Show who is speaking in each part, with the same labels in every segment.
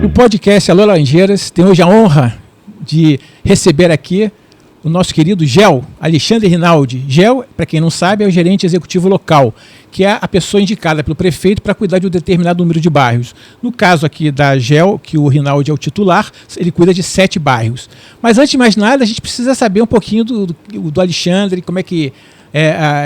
Speaker 1: O podcast Alô Laranjeiras tem hoje a honra de receber aqui o nosso querido Gel, Alexandre Rinaldi. Gel, para quem não sabe, é o gerente executivo local, que é a pessoa indicada pelo prefeito para cuidar de um determinado número de bairros. No caso aqui da Gel, que o Rinaldi é o titular, ele cuida de 7 bairros. Mas antes de mais nada, a gente precisa saber um pouquinho do Alexandre, como é que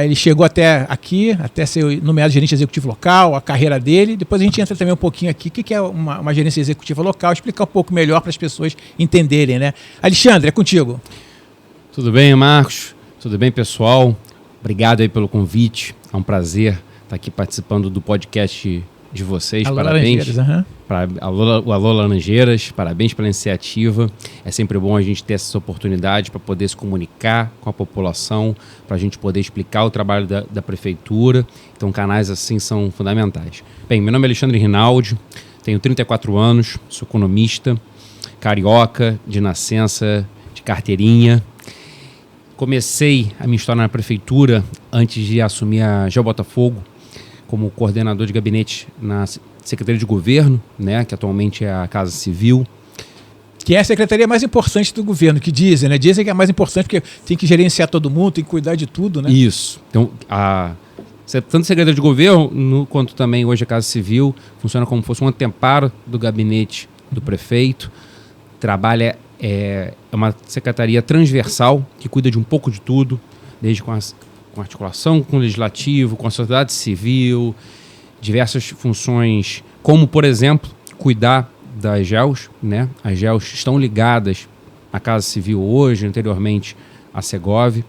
Speaker 1: ele chegou até aqui, até ser nomeado gerente executivo local, a carreira dele. Depois a gente entra também um pouquinho aqui, o que é uma gerência executiva local, explicar um pouco melhor para as pessoas entenderem, né? Alexandre, é contigo.
Speaker 2: Tudo bem, Marcos? Tudo bem, pessoal? Obrigado aí pelo convite. É um prazer estar aqui participando do podcast de vocês.
Speaker 1: Alô,
Speaker 2: parabéns.
Speaker 1: Laranjeiras,
Speaker 2: Alô, Laranjeiras, parabéns pela iniciativa. É sempre bom a gente ter essas oportunidades para poder se comunicar com a população, para a gente poder explicar o trabalho da prefeitura. Então, canais assim são fundamentais. Bem, meu nome é Alexandre Rinaldi, tenho 34 anos, sou economista, carioca, de nascença, de carteirinha. Comecei a minha história na prefeitura antes de assumir a Gel Botafogo como coordenador de gabinete na Secretaria de Governo, né, que atualmente é a Casa Civil.
Speaker 1: Que é a secretaria mais importante do governo, que dizem, né? Dizem que é a mais importante porque tem que gerenciar todo mundo, tem que cuidar de tudo, né?
Speaker 2: Isso. Então, tanto a Secretaria de Governo quanto também hoje a Casa Civil funciona como se fosse um anteparo do gabinete do prefeito. Trabalha é uma secretaria transversal que cuida de um pouco de tudo, desde com articulação com o legislativo, com a sociedade civil, diversas funções, como, por exemplo, cuidar das GELs, né? As GELs estão ligadas à Casa Civil hoje, anteriormente à Segov.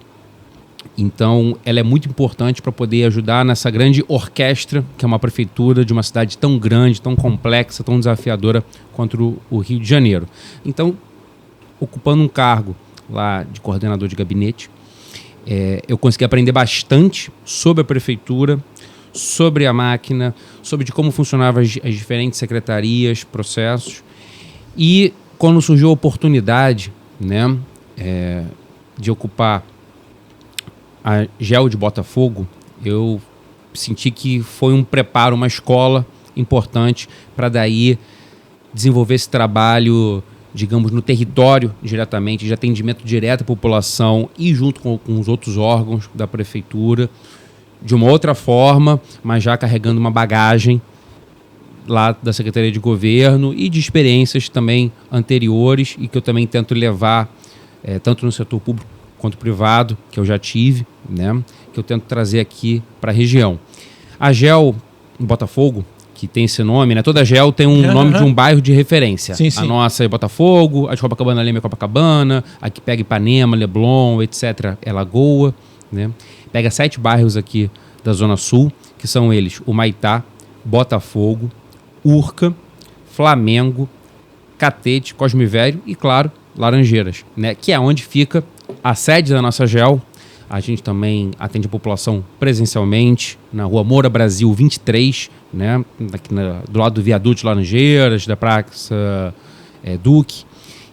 Speaker 2: Então, ela é muito importante para poder ajudar nessa grande orquestra, que é uma prefeitura de uma cidade tão grande, tão complexa, tão desafiadora quanto o Rio de Janeiro. Então, ocupando um cargo lá de coordenador de gabinete, eu consegui aprender bastante sobre a prefeitura, sobre a máquina, sobre de como funcionavam as diferentes secretarias, processos. E quando surgiu a oportunidade, né, de ocupar a Gel de Botafogo, eu senti que foi um preparo, uma escola importante para daí desenvolver esse trabalho, digamos, no território diretamente, de atendimento direto à população e junto com os outros órgãos da prefeitura, de uma outra forma, mas já carregando uma bagagem lá da Secretaria de Governo e de experiências também anteriores e que eu também tento levar, tanto no setor público quanto privado, que eu já tive, né, que eu tento trazer aqui para a região. A Gel em Botafogo, que tem esse nome, né? Toda Gel tem um nome de um bairro de referência.
Speaker 1: Sim, sim.
Speaker 2: A nossa é Botafogo, a de Copacabana Leme é Copacabana, a que pega Ipanema, Leblon, etc. é Lagoa, né? Pega 7 bairros aqui da Zona Sul, que são eles: Humaitá, Botafogo, Urca, Flamengo, Catete, Cosme Velho e, claro, Laranjeiras, né? Que é onde fica a sede da nossa Gel. A gente também atende a população presencialmente na Rua Moura Brasil 23, né? Aqui do lado do viaduto de Laranjeiras, da Praça Duque.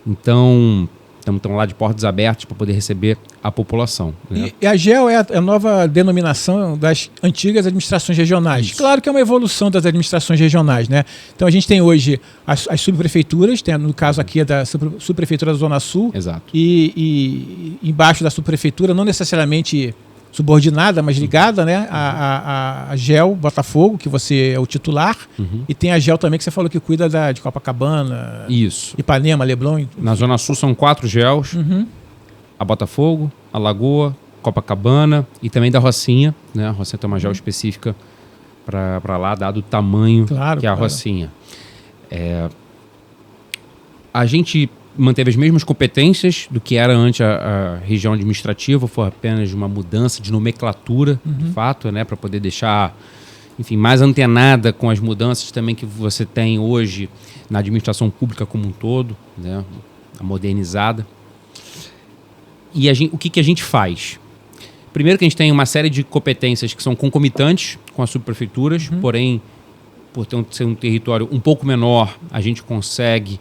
Speaker 2: Então, estamos lá de portas abertas para poder receber a população, né?
Speaker 1: E a GEL é a nova denominação das antigas administrações regionais. Isso. Claro que é uma evolução das administrações regionais, né? Então a gente tem hoje as subprefeituras, tem, no caso aqui é da subprefeitura da Zona Sul.
Speaker 2: Exato.
Speaker 1: E embaixo da subprefeitura, não necessariamente subordinada, mas ligada, né, a GEL Botafogo, que você é o titular, e tem a GEL também, que você falou que cuida de Copacabana,
Speaker 2: isso,
Speaker 1: Ipanema, Leblon.
Speaker 2: Na Zona Sul são 4 GELs, a Botafogo, a Lagoa, Copacabana e também da Rocinha, né? A Rocinha tem uma GEL específica para lá, dado o tamanho que é a Rocinha. A gente manteve as mesmas competências do que era antes a região administrativa, foi apenas uma mudança de nomenclatura, de fato, né, para poder deixar, enfim, mais antenada com as mudanças também que você tem hoje na administração pública como um todo, né, a modernizada. E o que a gente faz? Primeiro que a gente tem uma série de competências que são concomitantes com as subprefeituras, porém, por ser um território um pouco menor, a gente consegue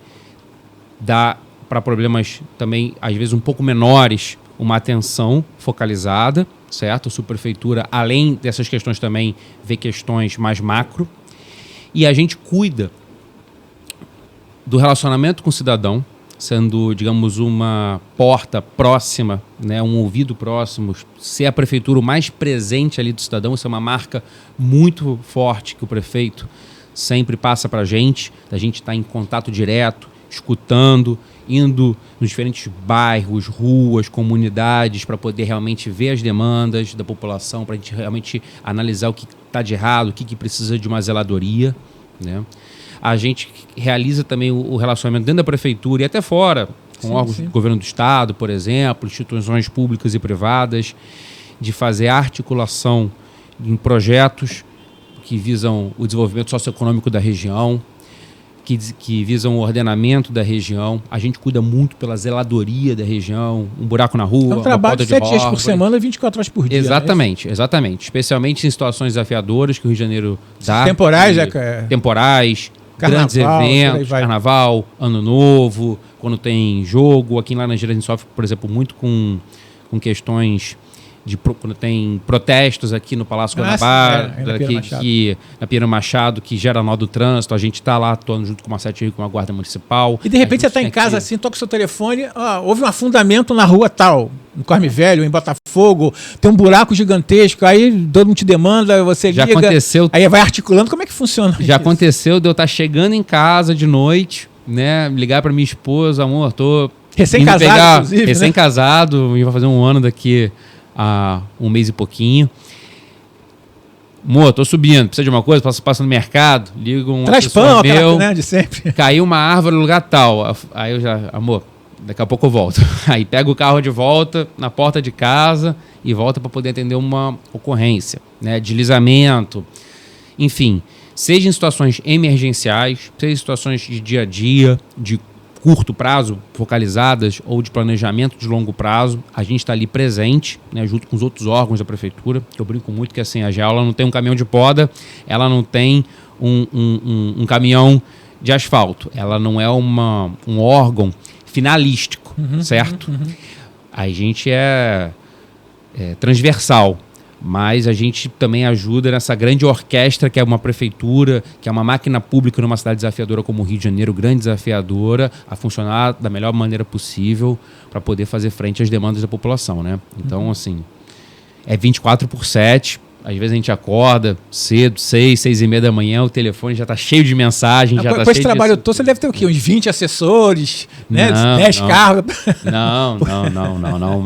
Speaker 2: dar para problemas também, às vezes, um pouco menores, uma atenção focalizada, certo? A subprefeitura, além dessas questões também, vê questões mais macro. E a gente cuida do relacionamento com o cidadão, sendo, digamos, uma porta próxima, né, um ouvido próximo, ser a prefeitura o mais presente ali do cidadão. Isso é uma marca muito forte que o prefeito sempre passa para a gente estar em contato direto, escutando, indo nos diferentes bairros, ruas, comunidades, para poder realmente ver as demandas da população, para a gente realmente analisar o que está de errado, o que precisa de uma zeladoria, né? A gente realiza também o relacionamento dentro da prefeitura e até fora, com órgãos do governo do estado, por exemplo, instituições públicas e privadas, de fazer articulação em projetos que visam o desenvolvimento socioeconômico da região, que visam o ordenamento da região. A gente cuida muito pela zeladoria da região, um buraco na rua,
Speaker 1: é um trabalho
Speaker 2: de
Speaker 1: 7 dias por semana, 24 horas por dia.
Speaker 2: Exatamente, exatamente. Especialmente em situações desafiadoras que o Rio de Janeiro dá.
Speaker 1: Temporais,
Speaker 2: temporais,
Speaker 1: carnaval,
Speaker 2: grandes eventos, carnaval, ano novo, quando tem jogo. Aqui em Laranjeiras a gente sofre, por exemplo, muito com questões de quando tem protestos aqui no Palácio Guanabara, aqui na Pinheiro Machado, que gera nó do trânsito. A gente está lá atuando junto com uma sete com a Guarda Municipal.
Speaker 1: E de repente você está em casa assim, toca o seu telefone, houve um afundamento na rua tal, no Corme Velho, em Botafogo, tem um buraco gigantesco, aí todo mundo te demanda, você liga,
Speaker 2: aconteceu,
Speaker 1: aí vai articulando. Como é que funciona isso?
Speaker 2: Aconteceu de eu estar chegando em casa de noite, né, ligar para minha esposa, amor, tô
Speaker 1: recém-casado, inclusive,
Speaker 2: recém-casado, né? Vai fazer um ano daqui a um mês e pouquinho. Amor, tô subindo, precisa de uma coisa? Passa no mercado, ligo um
Speaker 1: traz pão, meu, né, de sempre.
Speaker 2: Caiu uma árvore no lugar tal. Aí eu já, amor, daqui a pouco eu volto. Aí pego o carro de volta na porta de casa e volta para poder atender uma ocorrência, né? Deslizamento, enfim, seja em situações emergenciais, seja em situações de dia a dia, de curto prazo, focalizadas, ou de planejamento de longo prazo, a gente está ali presente, né, junto com os outros órgãos da prefeitura. Eu brinco muito que assim, a GEAL ela não tem um caminhão de poda, ela não tem um caminhão de asfalto, ela não é um órgão finalístico, certo? A gente é transversal, mas a gente também ajuda nessa grande orquestra que é uma prefeitura, que é uma máquina pública numa cidade desafiadora como o Rio de Janeiro, grande desafiadora, a funcionar da melhor maneira possível para poder fazer frente às demandas da população, né? Então, assim, é 24/7. Às vezes a gente acorda cedo, 6h30 da manhã, o telefone já está cheio de mensagem.
Speaker 1: Com esse trabalho todo, você deve ter o quê? Uns 20 assessores, né? 10 carros.
Speaker 2: Não.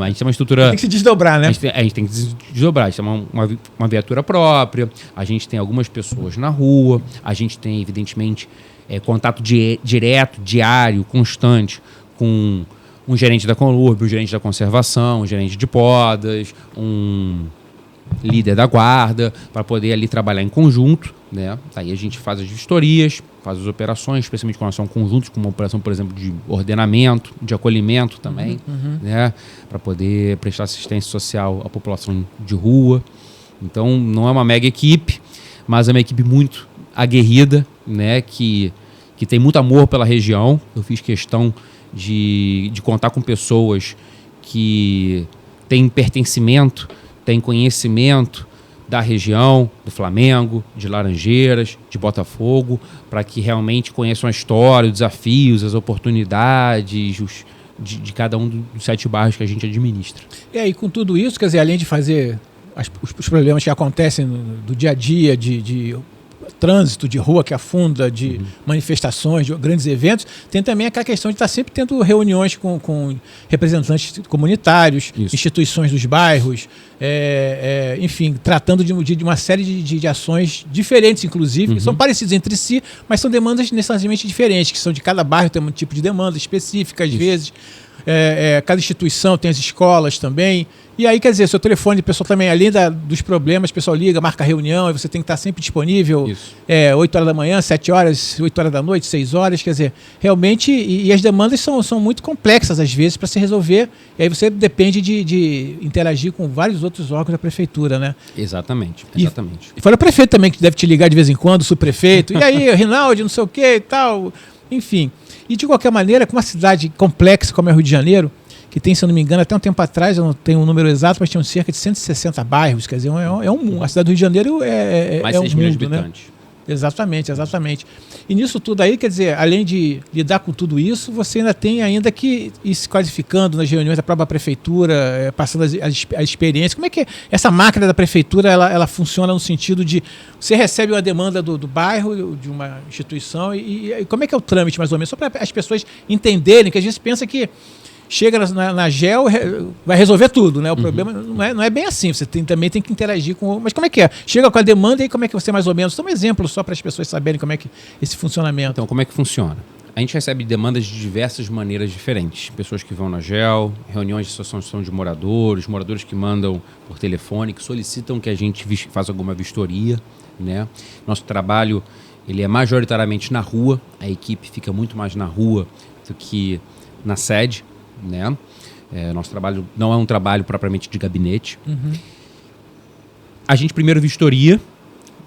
Speaker 2: A gente tem uma estrutura...
Speaker 1: Tem que se desdobrar, né?
Speaker 2: A gente tem que se desdobrar. A gente tem uma viatura própria, a gente tem algumas pessoas na rua, a gente tem, evidentemente, contato direto, diário, constante, com um gerente da Conlurb, um gerente da conservação, um gerente de podas, um líder da guarda, para poder ali trabalhar em conjunto, né? Aí a gente faz as vistorias, faz as operações, especialmente com ação conjunta, como uma operação, por exemplo, de ordenamento, de acolhimento também, né? Para poder prestar assistência social à população de rua. Então, não é uma mega equipe, mas é uma equipe muito aguerrida, né? Que tem muito amor pela região. Eu fiz questão de contar com pessoas que têm pertencimento, tem conhecimento da região, do Flamengo, de Laranjeiras, de Botafogo, para que realmente conheçam a história, os desafios, as oportunidades de cada um dos 7 bairros que a gente administra.
Speaker 1: E aí, com tudo isso, quer dizer, além de fazer os problemas que acontecem do dia a dia, de trânsito de rua que afunda, de manifestações, de grandes eventos, tem também aquela questão de estar sempre tendo reuniões com representantes comunitários, instituições dos bairros, enfim, tratando de uma série de ações diferentes, inclusive, que são parecidas entre si, mas são demandas necessariamente diferentes, que são de cada bairro, tem um tipo de demanda específica, às vezes. Cada instituição tem as escolas também. E aí, quer dizer, seu telefone, o pessoal também, além dos problemas, o pessoal liga, marca reunião, e você tem que estar sempre disponível. 8 horas da manhã, 7 horas, 8 horas da noite, 6 horas, quer dizer, realmente, e as demandas são muito complexas às vezes para se resolver, e aí você depende de interagir com vários outros órgãos da prefeitura, né?
Speaker 2: Exatamente.
Speaker 1: E fora o prefeito também, que deve te ligar de vez em quando, o subprefeito, e aí, Rinaldi, não sei o que e tal, enfim. E de qualquer maneira, com uma cidade complexa como é o Rio de Janeiro, que tem, se eu não me engano, até um tempo atrás, eu não tenho um número exato, mas tinham cerca de 160 bairros, quer dizer, a cidade do Rio de Janeiro
Speaker 2: mais 6 milhões de habitantes.
Speaker 1: Né? Exatamente. E nisso tudo aí, quer dizer, além de lidar com tudo isso, você ainda tem que ir se qualificando nas reuniões da própria prefeitura, passando as experiências. Como é que essa máquina da prefeitura ela funciona no sentido de você recebe uma demanda do bairro, de uma instituição, e como é que é o trâmite, mais ou menos? Só para as pessoas entenderem, que a gente pensa que chega na GEL, vai resolver tudo, né? O problema não é bem assim, você também tem que interagir com... Mas como é que é? Chega com a demanda e como é que você mais ou menos... Dá um exemplo só para as pessoas saberem como é que esse funcionamento.
Speaker 2: Então, como é que funciona? A gente recebe demandas de diversas maneiras diferentes. Pessoas que vão na GEL, reuniões de associação de moradores que mandam por telefone, que solicitam que a gente faça alguma vistoria, né? Nosso trabalho, ele é majoritariamente na rua, a equipe fica muito mais na rua do que na sede, né? Nosso trabalho não é um trabalho propriamente de gabinete. A gente primeiro vistoria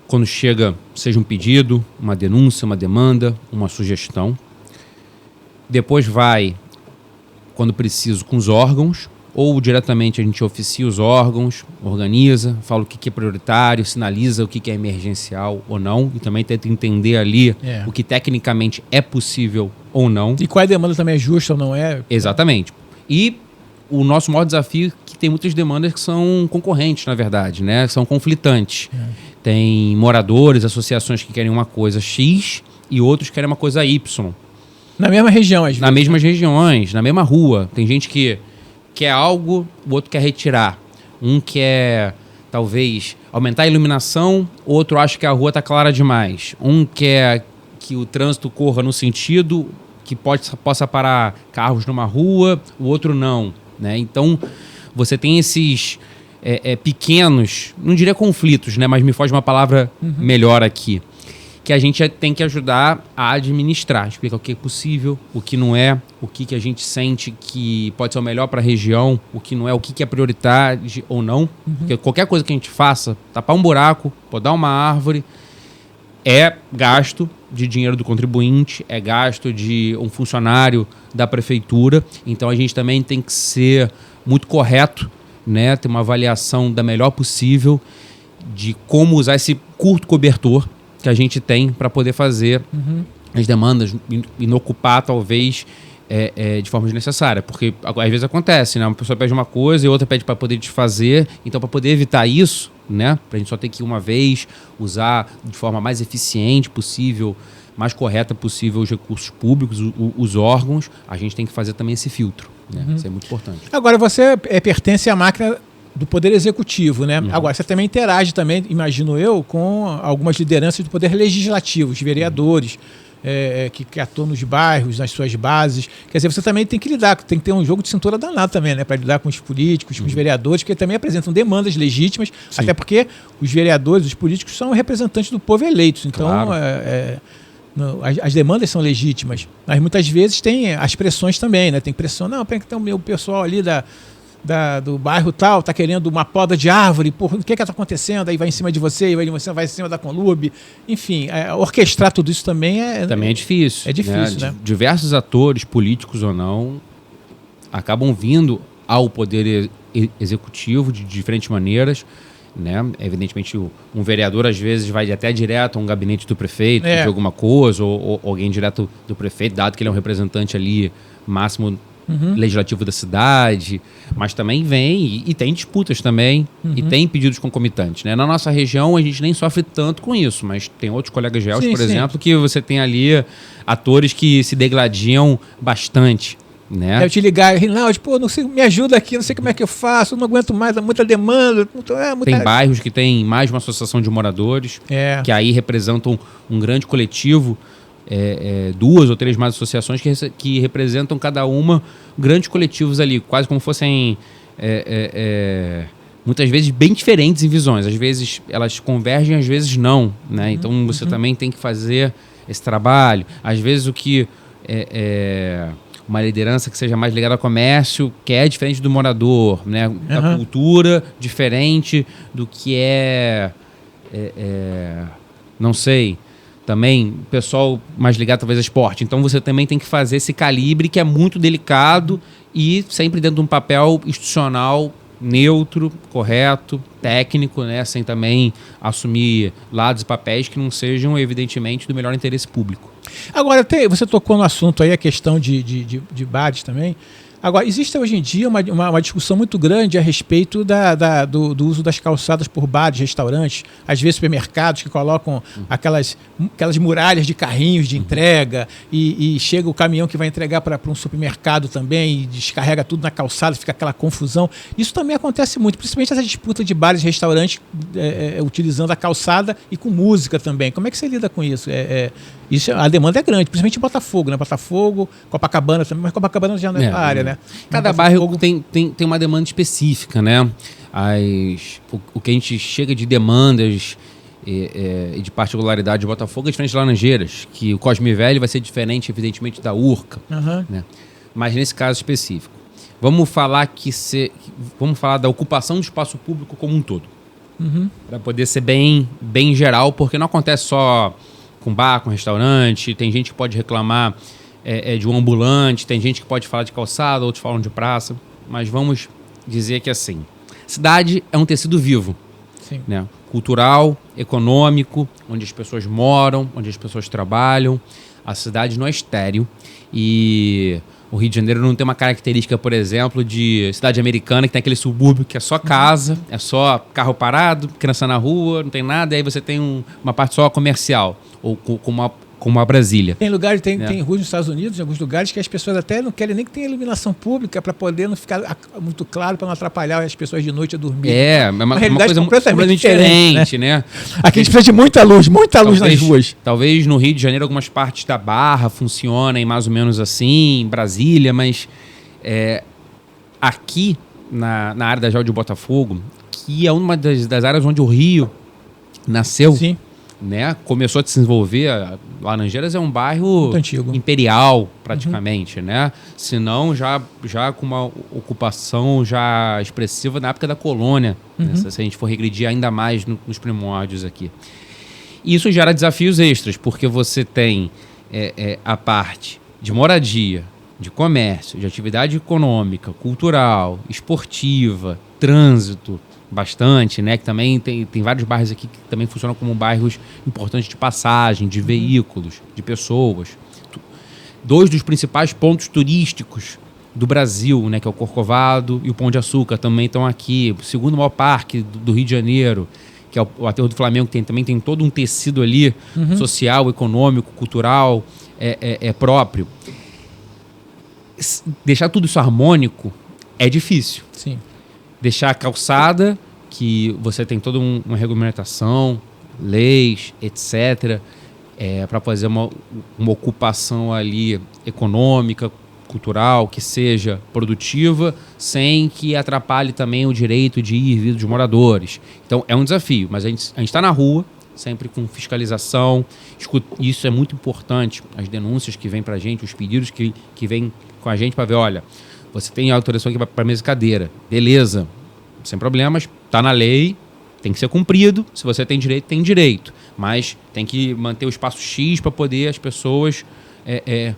Speaker 2: quando chega, seja um pedido, uma denúncia, uma demanda, uma sugestão. Depois vai, quando preciso, com os órgãos, ou diretamente a gente oficia os órgãos, organiza, fala o que é prioritário, sinaliza o que é emergencial ou não, e também tenta entender ali o que tecnicamente é possível ou não.
Speaker 1: E qual a demanda também é justa ou não é?
Speaker 2: Exatamente. E o nosso maior desafio é que tem muitas demandas que são concorrentes, na verdade, né? São conflitantes. Tem moradores, associações que querem uma coisa X e outros querem uma coisa Y.
Speaker 1: Na mesma região, às vezes.
Speaker 2: Nas mesmas regiões, na mesma rua. Tem gente que quer algo, o outro quer retirar. Um quer, talvez, aumentar a iluminação, o outro acha que a rua está clara demais. Um quer que o trânsito corra no sentido que possa parar carros numa rua, o outro não, né? Então, você tem esses pequenos, não diria conflitos, né? Mas me foge uma palavra melhor aqui, que a gente tem que ajudar a administrar, explicar o que é possível, o que não é, o que a gente sente que pode ser o melhor para a região, o que não é, o que é prioridade ou não. Porque qualquer coisa que a gente faça, tapar um buraco, podar uma árvore, é gasto de dinheiro do contribuinte, é gasto de um funcionário da prefeitura. Então a gente também tem que ser muito correto, né? Ter uma avaliação da melhor possível de como usar esse curto cobertor que a gente tem para poder fazer as demandas e não ocupar, talvez, de forma desnecessária. Porque às vezes acontece, né? Uma pessoa pede uma coisa e outra pede para poder desfazer. Então, para poder evitar isso, né? Para a gente só ter que ir uma vez, usar de forma mais eficiente possível, mais correta possível os recursos públicos, os órgãos, a gente tem que fazer também esse filtro, né? Isso é muito importante.
Speaker 1: Agora, você pertence à máquina do Poder Executivo, né? Agora, você também interage também, imagino eu, com algumas lideranças do Poder Legislativo, os vereadores que atuam nos bairros, nas suas bases. Quer dizer, você também tem que lidar, tem que ter um jogo de cintura danado também, né? Para lidar com os políticos, com os vereadores, que também apresentam demandas legítimas, até porque os vereadores, os políticos são representantes do povo eleitos. Então,
Speaker 2: claro.
Speaker 1: As demandas são legítimas, mas muitas vezes tem as pressões também, né? Tem pressão, não, tem que ter o meu pessoal ali do bairro tal, está querendo uma poda de árvore, porra, o que está acontecendo? Aí vai em cima de você, vai em cima da Conlub. Enfim, orquestrar tudo isso também é
Speaker 2: difícil.
Speaker 1: É difícil, né?
Speaker 2: Diversos atores, políticos ou não, acabam vindo ao Poder Executivo de diferentes maneiras, né? Evidentemente, um vereador às vezes vai até direto a um gabinete do prefeito de alguma coisa, ou alguém direto do prefeito, dado que ele é um representante ali máximo legislativo da cidade, mas também vem e tem disputas também, e tem pedidos concomitantes, né? Na nossa região a gente nem sofre tanto com isso, mas tem outros colegas geos, por exemplo, que você tem ali atores que se degladiam bastante, né?
Speaker 1: Eu te ligar, Rinaldi, não sei, me ajuda aqui, não sei como é que eu faço, não aguento mais, muita demanda.
Speaker 2: Tem bairros que tem mais de uma associação de moradores, que aí representam um grande coletivo, 2 ou 3 mais associações que representam cada uma grandes coletivos ali, quase como fossem muitas vezes bem diferentes em visões. Às vezes elas convergem, às vezes não, né? Então você também tem que fazer esse trabalho. Às vezes o que uma liderança que seja mais ligada ao comércio, que é diferente do morador, né? Da cultura, diferente do que não sei, também pessoal mais ligado talvez ao esporte. Então você também tem que fazer esse calibre que é muito delicado e sempre dentro de um papel institucional neutro, correto, técnico, né, sem também assumir lados e papéis que não sejam, evidentemente, do melhor interesse público.
Speaker 1: Agora, você tocou no assunto aí, a questão de bares também. Agora, existe hoje em dia uma discussão muito grande a respeito do uso das calçadas por bares, restaurantes, às vezes supermercados que colocam aquelas muralhas de carrinhos de entrega e chega o caminhão que vai entregar para um supermercado também e descarrega tudo na calçada, fica aquela confusão. Isso também acontece muito, principalmente essa disputa de bares e restaurantes utilizando a calçada e com música também. Como é que você lida com isso? A demanda é grande, principalmente em Botafogo, né? Botafogo, Copacabana também, mas Copacabana já não é a área, né?
Speaker 2: Cada bairro tem uma demanda específica, né? O que a gente chega de demandas e de particularidade de Botafogo é diferente de Laranjeiras, que o Cosme Velho vai ser diferente, evidentemente, da Urca, né? Mas nesse caso específico. Vamos falar da ocupação do espaço público como um todo. Para poder ser bem geral, porque não acontece só com bar, com restaurante, tem gente que pode reclamar de um ambulante, tem gente que pode falar de calçada, outros falam de praça, mas vamos dizer que assim, cidade é um tecido vivo, né? Cultural, econômico, onde as pessoas moram, onde as pessoas trabalham. A cidade não é estéril e o Rio de Janeiro não tem uma característica, por exemplo, de cidade americana, que tem aquele subúrbio que é só casa, é só carro parado, criança na rua, não tem nada, e aí você tem uma parte só comercial, ou como a Brasília.
Speaker 1: Tem lugares, tem ruas nos Estados Unidos, em alguns lugares, que as pessoas até não querem nem que tenha iluminação pública para poder não ficar muito claro, para não atrapalhar as pessoas de noite a dormir.
Speaker 2: É uma coisa completamente diferente, né?
Speaker 1: Aqui a gente precisa de muita luz nas ruas.
Speaker 2: Talvez no Rio de Janeiro algumas partes da Barra funcionem mais ou menos assim, em Brasília, mas aqui na área da Jal de Botafogo, que é uma das áreas onde o Rio nasceu,
Speaker 1: sim,
Speaker 2: né? Começou a se desenvolver. Laranjeiras é um bairro imperial, praticamente, né? Se não, já com uma ocupação já expressiva na época da colônia, né? Se a gente for regredir ainda mais nos primórdios aqui. E isso gera desafios extras, porque você tem a parte de moradia, de comércio, de atividade econômica, cultural, esportiva, trânsito, bastante, né? Que também tem vários bairros aqui que também funcionam como bairros importantes de passagem, de veículos, de pessoas. Dois dos principais pontos turísticos do Brasil, né? Que é o Corcovado e o Pão de Açúcar, também estão aqui. O segundo maior parque do Rio de Janeiro, que é o Aterro do Flamengo, que também tem todo um tecido ali, social, econômico, cultural, próprio. Deixar tudo isso harmônico é difícil.
Speaker 1: Sim.
Speaker 2: Deixar a calçada, que você tem toda uma regulamentação, leis, etc., para fazer uma ocupação ali econômica, cultural, que seja produtiva, sem que atrapalhe também o direito de ir e vir dos moradores. Então, é um desafio, mas a gente está na rua, sempre com fiscalização. Isso é muito importante, as denúncias que vêm para a gente, os pedidos que vêm com a gente para ver, olha, você tem autorização aqui para mesa e cadeira. Beleza, sem problemas, está na lei, tem que ser cumprido. Se você tem direito, tem direito. Mas tem que manter o espaço X para poder as pessoas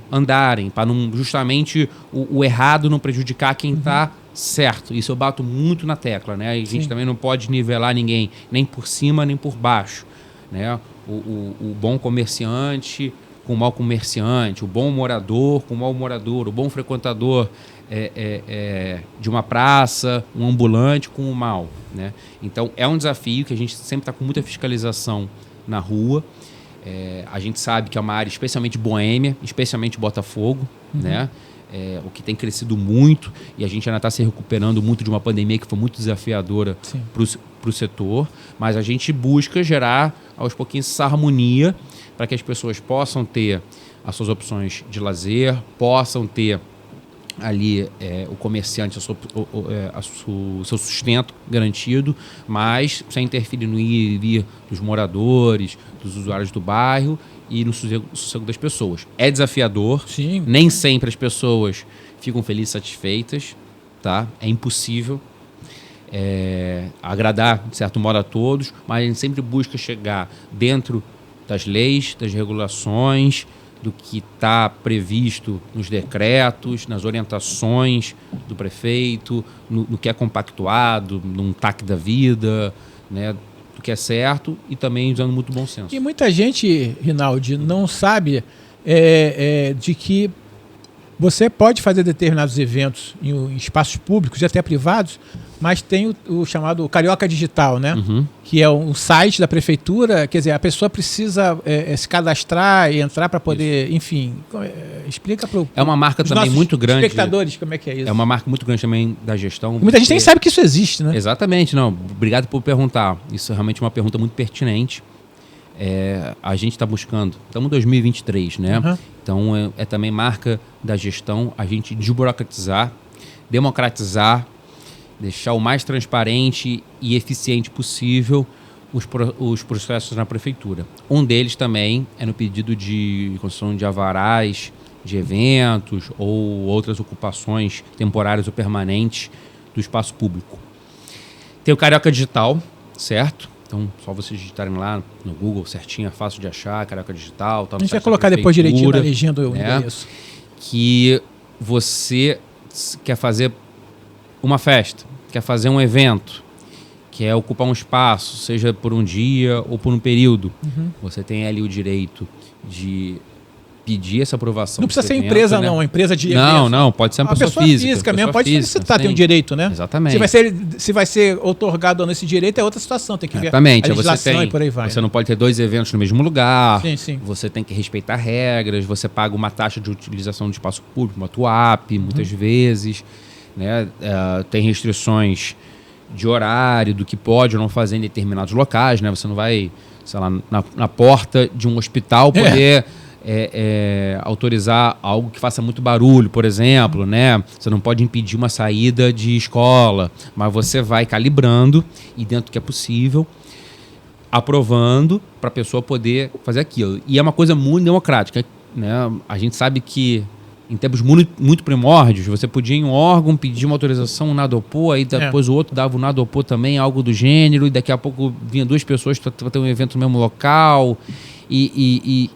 Speaker 2: andarem, para justamente o errado não prejudicar quem está certo. Isso eu bato muito na tecla, né? A gente também não pode nivelar ninguém, nem por cima, nem por baixo, né? O bom comerciante com o mau comerciante, o bom morador com o mau morador, o bom frequentador de uma praça, um ambulante com o mal, né? Então é um desafio que a gente sempre está com muita fiscalização na rua. A gente sabe que é uma área especialmente boêmia, especialmente Botafogo, né? O que tem crescido muito, e a gente ainda está se recuperando muito de uma pandemia que foi muito desafiadora para o setor, mas a gente busca gerar aos pouquinhos essa harmonia para que as pessoas possam ter as suas opções de lazer, possam ter ali o comerciante o seu sustento garantido, mas sem interferir no ir e vir dos moradores, dos usuários do bairro e no sossego das pessoas. É desafiador,
Speaker 1: sim,
Speaker 2: nem sempre as pessoas ficam felizes e satisfeitas, tá? É impossível agradar, de certo modo, a todos, mas a gente sempre busca chegar dentro das leis, das regulações, do que está previsto nos decretos, nas orientações do prefeito, no que é compactuado, num TAC da vida, né, do que é certo, e também usando muito bom senso.
Speaker 1: E muita gente, Rinaldi, não sabe de que você pode fazer determinados eventos em espaços públicos e até privados, mas tem o chamado Carioca Digital, né?
Speaker 2: Uhum.
Speaker 1: Que é um site da prefeitura, quer dizer, a pessoa precisa se cadastrar e entrar para poder, enfim, explica para
Speaker 2: É uma marca também muito grande.
Speaker 1: Espectadores, como é que é isso?
Speaker 2: É uma marca muito grande também da gestão.
Speaker 1: Muita gente nem sabe que isso existe, né?
Speaker 2: Exatamente, não. Obrigado por perguntar. Isso é realmente uma pergunta muito pertinente. A gente está buscando, estamos em 2023, né?
Speaker 1: Uhum.
Speaker 2: Então é também marca da gestão a gente desburocratizar, democratizar, deixar o mais transparente e eficiente possível os processos na prefeitura. Um deles também é no pedido de concessão de alvarás, de eventos ou outras ocupações temporárias ou permanentes do espaço público. Tem o Carioca Digital, certo? Então, só vocês digitarem lá no Google certinho, é fácil de achar, Carioca Digital. Tá,
Speaker 1: a gente vai colocar depois direitinho na legenda o endereço.
Speaker 2: Que você quer fazer uma festa, quer fazer um evento, quer ocupar um espaço, seja por um dia ou por um período. Uhum. Você tem ali o direito de pedir essa aprovação.
Speaker 1: Não precisa ser
Speaker 2: evento,
Speaker 1: empresa,
Speaker 2: né?
Speaker 1: não, empresa de
Speaker 2: evento. Não, pode ser uma pessoa física
Speaker 1: mesmo, pode solicitar, tem um direito, né?
Speaker 2: Exatamente.
Speaker 1: Se vai ser otorgado ou não esse direito é outra situação, tem que ver a
Speaker 2: legislação
Speaker 1: e por aí vai.
Speaker 2: Você não pode ter 2 eventos no mesmo lugar,
Speaker 1: sim.
Speaker 2: Você tem que respeitar regras, você paga uma taxa de utilização do espaço público, uma TUAP, muitas vezes, né? Tem restrições de horário, do que pode ou não fazer em determinados locais, né? Você não vai, sei lá, na porta de um hospital poder... autorizar algo que faça muito barulho, por exemplo, né? Você não pode impedir uma saída de escola, mas você vai calibrando e dentro do que é possível, aprovando para a pessoa poder fazer aquilo. E é uma coisa muito democrática, né? A gente sabe que em tempos muito primórdios, você podia em um órgão pedir uma autorização, um NADOPO, aí depois o outro dava o NADOPO também, algo do gênero, e daqui a pouco vinha 2 pessoas para ter um evento no mesmo local. E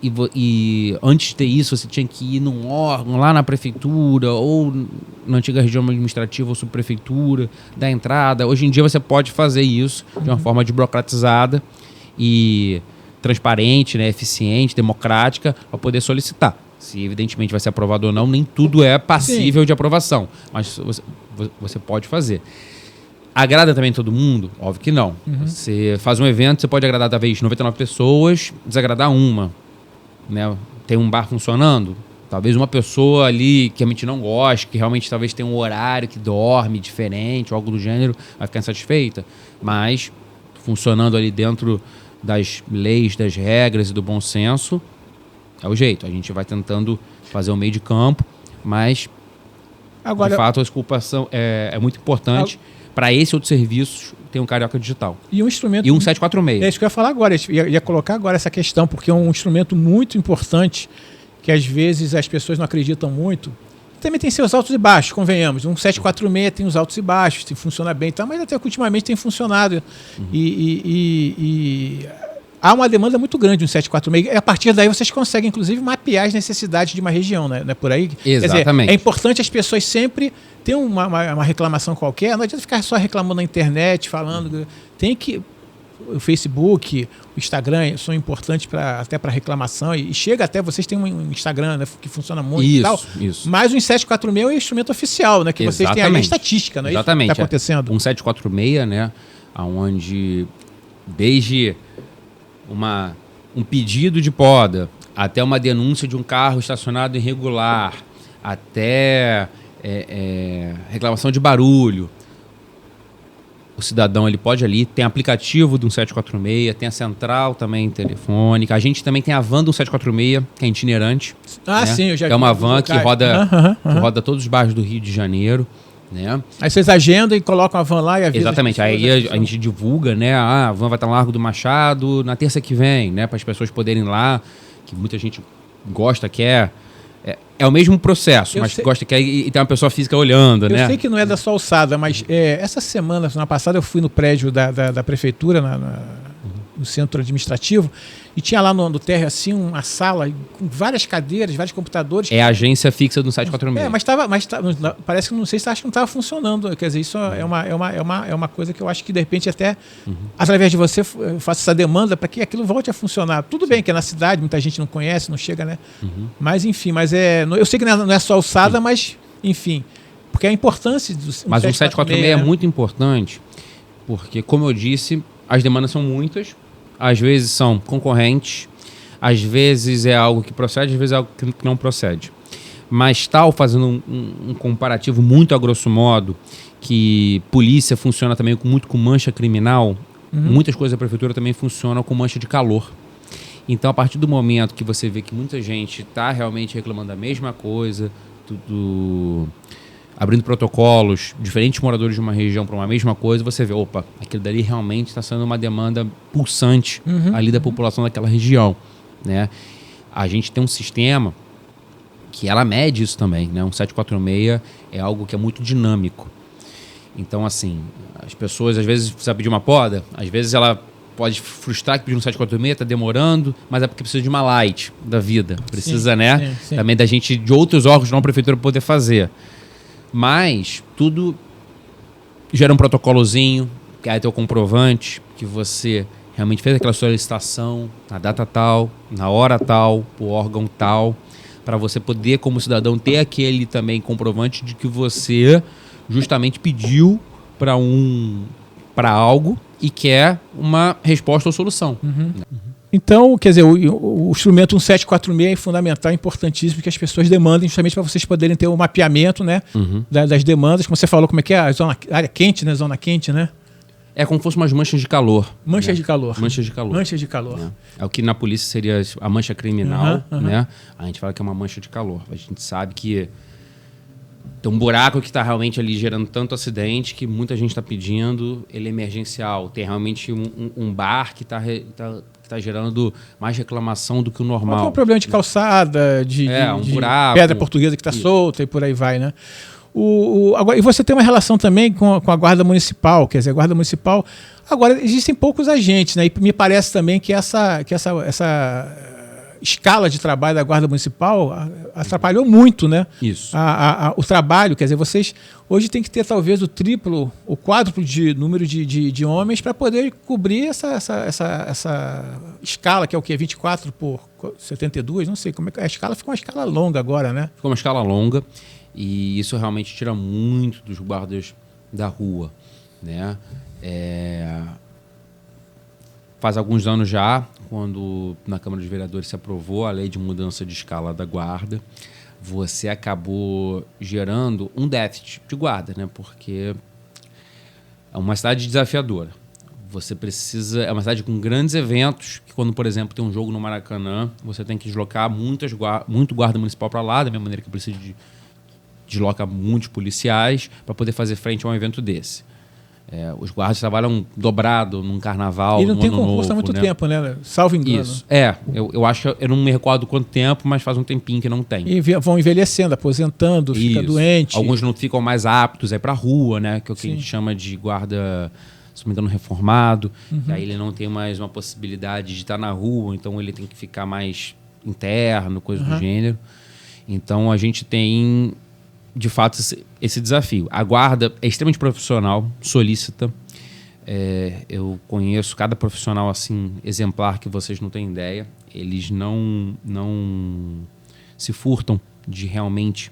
Speaker 2: antes de ter isso, você tinha que ir num órgão lá na prefeitura ou na antiga região administrativa ou subprefeitura, dar entrada. Hoje em dia você pode fazer isso de uma forma desburocratizada e transparente, né, eficiente, democrática, para poder solicitar. Se evidentemente vai ser aprovado ou não, nem tudo é passível de aprovação, mas você pode fazer. Agrada também todo mundo? Óbvio que não. Uhum. Você faz um evento, você pode agradar talvez 99 pessoas, desagradar uma. Né? Tem um bar funcionando, talvez uma pessoa ali que realmente não gosta, que realmente talvez tenha um horário que dorme diferente, ou algo do gênero, vai ficar insatisfeita. Mas, funcionando ali dentro das leis, das regras e do bom senso, é o jeito. A gente vai tentando fazer um meio de campo, mas, agora, de fato, a ocupação é muito importante. Para esse outro serviço, tem um Carioca Digital.
Speaker 1: E um instrumento...
Speaker 2: E um 746.
Speaker 1: É isso que eu ia falar agora. Ia colocar agora essa questão, porque é um instrumento muito importante que, às vezes, as pessoas não acreditam muito. Também tem seus altos e baixos, convenhamos. Um 746 tem os altos e baixos, funciona bem, tá? Mas até que ultimamente tem funcionado. Uhum. Há uma demanda muito grande no 746. E a partir daí vocês conseguem, inclusive, mapear as necessidades de uma região, né? Não é por aí?
Speaker 2: Exatamente.
Speaker 1: Quer dizer, é importante as pessoas sempre ter uma reclamação qualquer. Não adianta ficar só reclamando na internet, falando. Tem que... O Facebook, o Instagram são importantes até para reclamação. E chega até... Vocês têm um Instagram, né, que funciona muito e tal.
Speaker 2: Isso.
Speaker 1: Mas o 746 é o instrumento oficial, né? Que vocês têm ali a estatística, não é?
Speaker 2: Exatamente.
Speaker 1: Isso que está acontecendo.
Speaker 2: Um 746, né? Onde desde... um pedido de poda, até uma denúncia de um carro estacionado irregular, até reclamação de barulho. O cidadão ele pode ali, tem aplicativo do 746, tem a central também telefônica. A gente também tem a van do 746, que é itinerante.
Speaker 1: Ah, né? Sim, eu já vi.
Speaker 2: É uma van que roda todos os bairros do Rio de Janeiro. Né?
Speaker 1: Aí vocês agendam e colocam a van lá e avisam.
Speaker 2: Exatamente, aí a gente divulga, né? A van vai estar no Largo do Machado na terça que vem, né? Para as pessoas poderem ir lá, que muita gente gosta, quer. É o mesmo processo, mas gosta, quer e tem uma pessoa física olhando, né?
Speaker 1: Eu sei que não é da sua alçada, mas essa semana passada eu fui no prédio da prefeitura, no centro administrativo, e tinha lá no térreo assim uma sala com várias cadeiras, vários computadores.
Speaker 2: É a agência fixa do 746.
Speaker 1: Mas parece que não sei se acha que não estava funcionando. Quer dizer, isso é uma coisa que eu acho que de repente até através de você eu faço essa demanda para que aquilo volte a funcionar. Tudo bem que é na cidade, muita gente não conhece, não chega, né? Mas enfim, eu sei que não é só alçada, mas enfim, porque a importância do
Speaker 2: Mas o 746 é muito importante, porque, como eu disse, as demandas são muitas, às vezes são concorrentes, às vezes é algo que procede, às vezes é algo que não procede. Mas fazendo um comparativo muito a grosso modo, que polícia funciona também muito com mancha criminal, muitas coisas da prefeitura também funcionam com mancha de calor. Então, a partir do momento que você vê que muita gente está realmente reclamando da mesma coisa, abrindo protocolos, diferentes moradores de uma região para uma mesma coisa, você vê, opa, aquilo dali realmente está sendo uma demanda pulsante ali da população daquela região, né? A gente tem um sistema que ela mede isso também, né? Um 746 é algo que é muito dinâmico. Então, assim, as pessoas às vezes precisam pedir uma poda, às vezes ela pode frustrar que pedir um 746, está demorando, mas é porque precisa de uma light da vida. Precisa, sim. Também da gente, de outros órgãos, não a prefeitura, poder fazer. Mas tudo gera um protocolozinho, que aí tem o comprovante que você realmente fez aquela solicitação na data tal, na hora tal, pro órgão tal, para você poder, como cidadão, ter aquele também comprovante de que você justamente pediu para algo e quer uma resposta ou solução.
Speaker 1: Então, quer dizer, o instrumento 1746 é fundamental, importantíssimo, que as pessoas demandem justamente para vocês poderem ter o mapeamento, né, das demandas. Como você falou, como é que é a área quente, né, zona quente, né?
Speaker 2: É como se fossem umas manchas de calor.
Speaker 1: Manchas de calor.
Speaker 2: Manchas de calor.
Speaker 1: Manchas de calor.
Speaker 2: É o que na polícia seria a mancha criminal, né? A gente fala que é uma mancha de calor. A gente sabe que tem um buraco que está realmente ali gerando tanto acidente que muita gente está pedindo, ele é emergencial. Tem realmente um bar que está gerando mais reclamação do que o normal.
Speaker 1: Qual é o problema de calçada, de
Speaker 2: buraco,
Speaker 1: pedra portuguesa que está solta e por aí vai, né? Agora, e você tem uma relação também com a Guarda Municipal, quer dizer, a Guarda Municipal... Agora, existem poucos agentes, né? E me parece também que essa escala de trabalho da Guarda Municipal atrapalhou muito, né?
Speaker 2: Isso.
Speaker 1: O trabalho, quer dizer, vocês hoje tem que ter talvez o triplo, o quádruplo de número de homens para poder cobrir essa escala, que é o quê? 24 por 72? Não sei como é que a escala ficou uma escala longa agora, né?
Speaker 2: Ficou uma escala longa e isso realmente tira muito dos guardas da rua, né? Faz alguns anos já, quando na Câmara dos Vereadores se aprovou a lei de mudança de escala da guarda, você acabou gerando um déficit de guarda, né? Porque é uma cidade desafiadora. Você precisa... É uma cidade com grandes eventos, que quando, por exemplo, tem um jogo no Maracanã, você tem que deslocar muito guarda municipal para lá, da mesma maneira que precisa desloca muitos policiais para poder fazer frente a um evento desse. Os guardas trabalham dobrado num carnaval,
Speaker 1: e não
Speaker 2: no
Speaker 1: tem
Speaker 2: ano
Speaker 1: concurso
Speaker 2: novo,
Speaker 1: há muito
Speaker 2: né?
Speaker 1: tempo, né? Salvo engano.
Speaker 2: Isso. Eu acho, eu não me recordo quanto tempo, mas faz um tempinho que não tem.
Speaker 1: E vão envelhecendo, aposentando, fica doente.
Speaker 2: Alguns não ficam mais aptos a ir pra rua, né? Que é o que a gente chama de guarda, se não me engano, reformado. E aí ele não tem mais uma possibilidade de estar na rua, então ele tem que ficar mais interno, coisa do gênero. Então a gente tem... de fato, esse desafio. A guarda é extremamente profissional, solícita. Eu conheço cada profissional assim exemplar que vocês não têm ideia. Eles não se furtam de realmente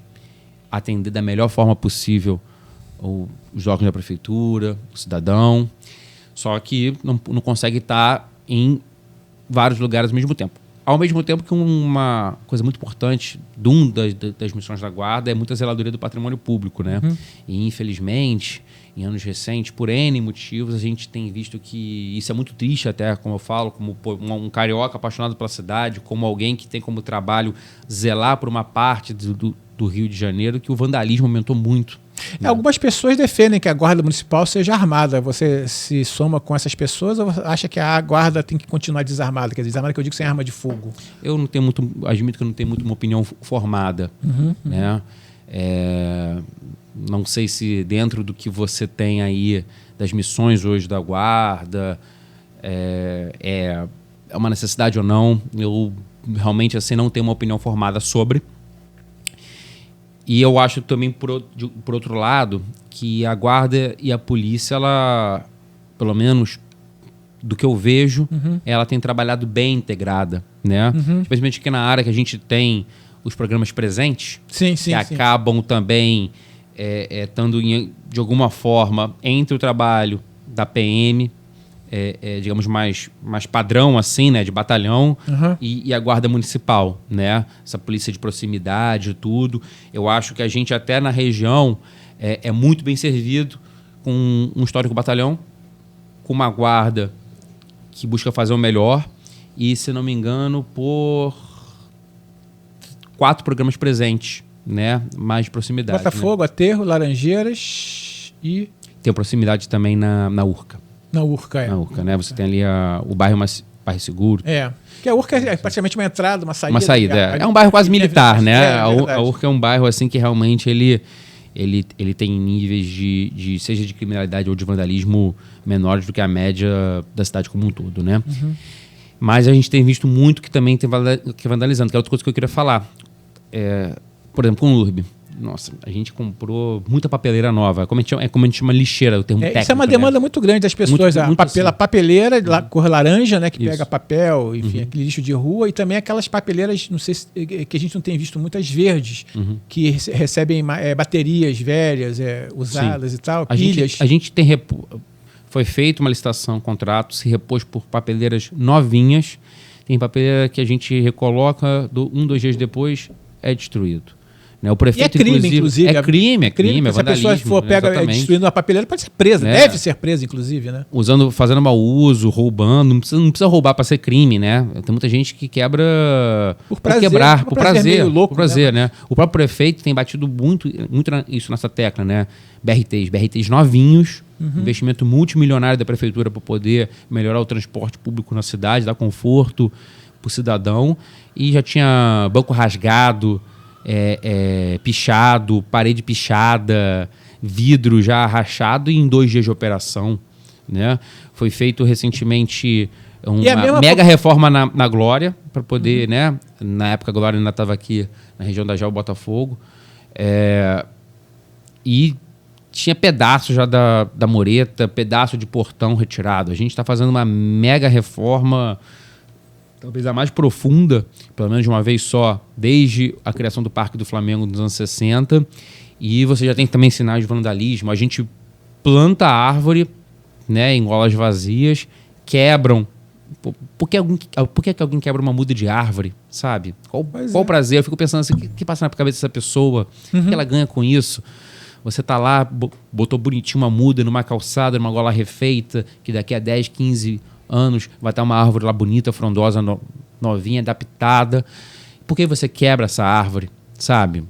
Speaker 2: atender da melhor forma possível os órgãos da prefeitura, o cidadão. Só que não consegue estar em vários lugares ao mesmo tempo. Ao mesmo tempo que uma coisa muito importante das missões da Guarda é muita zeladoria do patrimônio público, né? E, infelizmente, em anos recentes, por N motivos, a gente tem visto que isso é muito triste até, como eu falo, como um carioca apaixonado pela cidade, como alguém que tem como trabalho zelar por uma parte do Rio de Janeiro, que o vandalismo aumentou muito.
Speaker 1: Algumas pessoas defendem que a Guarda Municipal seja armada. Você se soma com essas pessoas ou acha que a Guarda tem que continuar desarmada? Quer dizer, desarmada que eu digo sem arma de fogo.
Speaker 2: Eu não tenho admito que eu não tenho muito uma opinião formada. Né? Não sei se dentro do que você tem aí das missões hoje da Guarda, é uma necessidade ou não. Eu realmente assim não tenho uma opinião formada sobre. E eu acho também, por outro lado, que a guarda e a polícia, ela, pelo menos do que eu vejo, ela tem trabalhado bem integrada, né? Especialmente aqui na área que a gente tem os programas presentes, que acabam também estando de alguma forma entre o trabalho da PM, digamos, mais padrão, assim, né, de batalhão, e a guarda municipal, né? Essa polícia de proximidade, tudo. Eu acho que a gente até na região é muito bem servido com um histórico batalhão, com uma guarda que busca fazer o melhor e, se não me engano, por 4 programas presentes, né? Mais de proximidade.
Speaker 1: Botafogo,
Speaker 2: né?
Speaker 1: Aterro, Laranjeiras e...
Speaker 2: Tem proximidade também na Urca.
Speaker 1: Na Urca,
Speaker 2: Na Urca, né? Você tem ali o bairro Bairro Seguro.
Speaker 1: Porque a Urca é praticamente uma entrada, uma saída.
Speaker 2: Uma saída, é um bairro quase militar, né? A Urca é um bairro assim que realmente ele tem níveis seja de criminalidade ou de vandalismo menores do que a média da cidade como um todo, né? Mas a gente tem visto muito que também tem vandalizando, que é outra coisa que eu queria falar. Por exemplo, com o Lurb. Nossa, a gente comprou muita papeleira nova. Como a gente chama lixeira, o termo técnico.
Speaker 1: Isso é uma demanda muito grande das pessoas.
Speaker 2: Muito
Speaker 1: A papeleira, cor laranja, né, que pega papel, enfim, aquele lixo de rua, e também aquelas papeleiras, não sei que a gente não tem visto muitas verdes, que recebem baterias velhas, usadas e tal, pilhas.
Speaker 2: A gente tem... Foi feita uma licitação, contrato, se repôs por papeleiras novinhas. Tem papeleira que a gente recoloca, 2 dias depois, é destruído. Né? O prefeito,
Speaker 1: e é crime, inclusive.
Speaker 2: É crime, é
Speaker 1: se a pessoa for destruindo uma papeleira, pode ser presa. Deve ser presa, inclusive, né?
Speaker 2: Fazendo mau uso, roubando. Não precisa roubar para ser crime, né? Tem muita gente que quebra
Speaker 1: por prazer,
Speaker 2: quebrar, por prazer,
Speaker 1: louco,
Speaker 2: por prazer, né? O próprio prefeito tem batido muito isso nessa tecla, né? BRTs novinhos, investimento multimilionário da prefeitura para poder melhorar o transporte público na cidade, dar conforto para o cidadão. E já tinha banco rasgado, pichado, parede pichada, vidro já rachado em 2 dias de operação, né? Foi feito recentemente uma mega reforma na Glória, para poder, né? Na época a Glória ainda estava aqui na região da Jaú, Botafogo, e tinha pedaço já da mureta, pedaço de portão retirado. A gente está fazendo uma mega reforma, talvez a mais profunda, pelo menos de uma vez só, desde a criação do Parque do Flamengo nos anos 60. E você já tem também sinais de vandalismo. A gente planta árvore, né, em golas vazias, quebram. Por que alguém quebra uma muda de árvore, sabe? Qual o prazer? Eu fico pensando assim, o que passa na cabeça dessa pessoa? O que ela ganha com isso? Você tá lá, botou bonitinho uma muda numa calçada, numa gola refeita, que daqui a 10, 15 anos vai estar uma árvore lá bonita, frondosa, novinha, adaptada. Por que você quebra essa árvore, sabe?